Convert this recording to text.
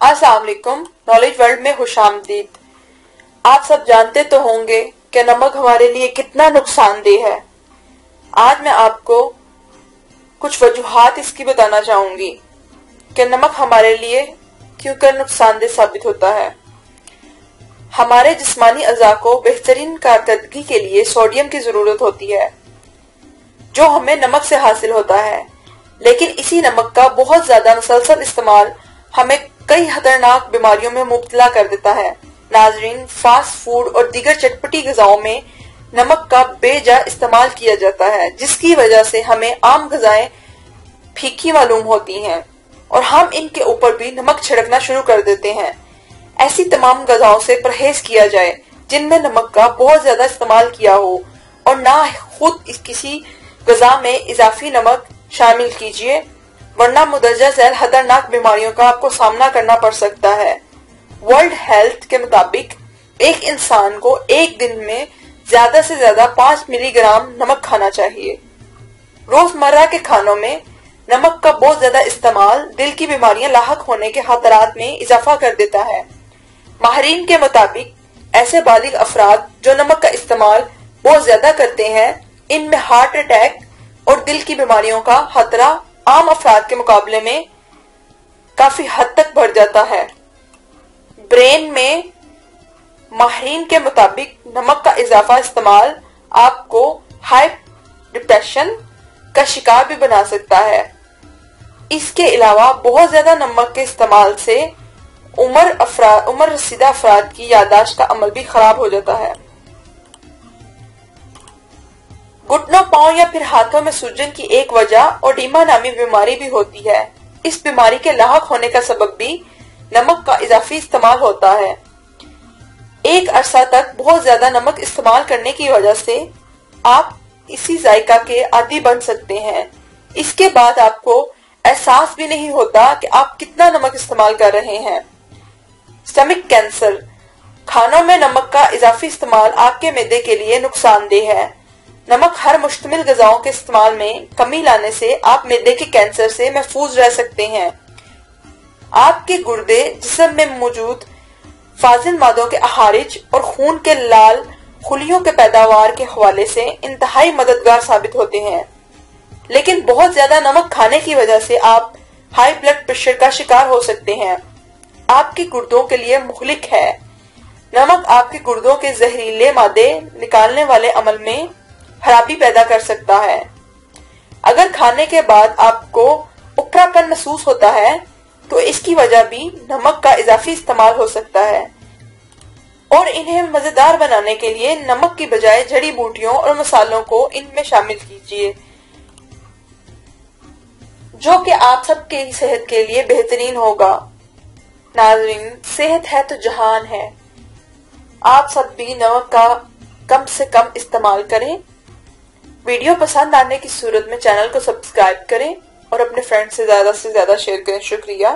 अस्सलाम वालेकुम। Knowledge world में खुशामदीद। आप सब जानते तो होंगे कि नमक हमारे लिए कितना नुकसानदेह है। आज मैं आपको कुछ वजूहात इसकी बताना चाहूंगी कि नमक हमारे लिए क्यों कर नुकसानदेह साबित होता है। हमारे जिस्मानी अज़ा को बेहतरीन कारकर्दगी के लिए सोडियम की जरूरत होती है, जो हमें नमक से हासिल होता है। लेकिन इसी नमक का बहुत ज्यादा मुसलसल इस्तेमाल हमें कई खतरनाक बीमारियों में मुब्तला कर देता है। नाजरीन, फास्ट फूड और दीगर चटपटी ग़िज़ाओं में नमक का बेजा इस्तेमाल किया जाता है, जिसकी वजह से हमें आम ग़िज़ाएं फीकी मालूम होती हैं और हम इनके ऊपर भी नमक छिड़कना शुरू कर देते हैं। ऐसी तमाम ग़िज़ाओं से परहेज किया जाए जिनमें नमक का बहुत ज्यादा इस्तेमाल किया हो, और ना खुद किसी ग़िज़ा में इजाफी नमक शामिल कीजिए, वरना मुदर्जा झैल खतरनाक बीमारियों का आपको सामना करना पड़ सकता है। वर्ल्ड हेल्थ के मुताबिक एक इंसान को एक दिन में ज्यादा से ज्यादा 5 मिलीग्राम नमक खाना चाहिए। रोजमर्रा के खानों में नमक का बहुत ज्यादा इस्तेमाल दिल की बीमारियां लाहक होने के खतरात में इजाफा कर देता है। माहिरीन के मुताबिक ऐसे बालिग अफराद जो नमक का इस्तेमाल बहुत ज्यादा करते हैं, इनमें हार्ट अटैक और दिल की बीमारियों का खतरा आम अफराद के मुकाबले में काफी हद तक बढ़ जाता है। ब्रेन में माहिरीन के मुताबिक नमक का इजाफा इस्तेमाल आपको हाई डिप्रेशन का शिकार भी बना सकता है। इसके अलावा बहुत ज्यादा नमक के इस्तेमाल से उम्र रसीदा अफराद की याददाश्त का अमल भी खराब हो जाता है। घुटनों, पांव या फिर हाथों में सूजन की एक वजह ओडिमा नामी बीमारी भी होती है। इस बीमारी के लाहक होने का सबब भी नमक का इजाफी इस्तेमाल होता है। एक अरसा तक बहुत ज्यादा नमक इस्तेमाल करने की वजह से आप इसी जायका के आदी बन सकते हैं। इसके बाद आपको एहसास भी नहीं होता कि आप कितना नमक इस्तेमाल कर रहे हैं। Stomach cancer. खानों में नमक का इजाफी इस्तेमाल आपके मैदे के लिए नुकसानदेह है। नमक हर मुश्तमिल ग़िज़ाओं के इस्तेमाल में कमी लाने से आप मैदे के कैंसर से महफूज रह सकते हैं। आपके गुर्दे जिस्म में मौजूद फाजिल मादों के अखारिज और खून के लाल खुलियों के पैदावार के हवाले से इंतहाई मददगार साबित होते हैं। लेकिन बहुत ज्यादा नमक खाने की वजह से आप हाई ब्लड प्रेशर का शिकार हो सकते हैं। आपके गुर्दों के लिए मुहलिक है। नमक आपके गुर्दों के जहरीले मादे निकालने वाले अमल में खराबी पैदा कर सकता है। अगर खाने के बाद आपको उपरापन महसूस होता है तो इसकी वजह भी नमक का इजाफी इस्तेमाल हो सकता है। और इन्हें मजेदार बनाने के लिए नमक की बजाय जड़ी बूटियों और मसालों को इनमें शामिल कीजिए, जो कि आप सबके सेहत के लिए बेहतरीन होगा। नाज़रीन, सेहत है तो जहान है। आप सब भी नमक का कम से कम इस्तेमाल करें। वीडियो पसंद आने की सूरत में चैनल को सब्सक्राइब करें और अपने फ्रेंड से ज्यादा शेयर करें। शुक्रिया।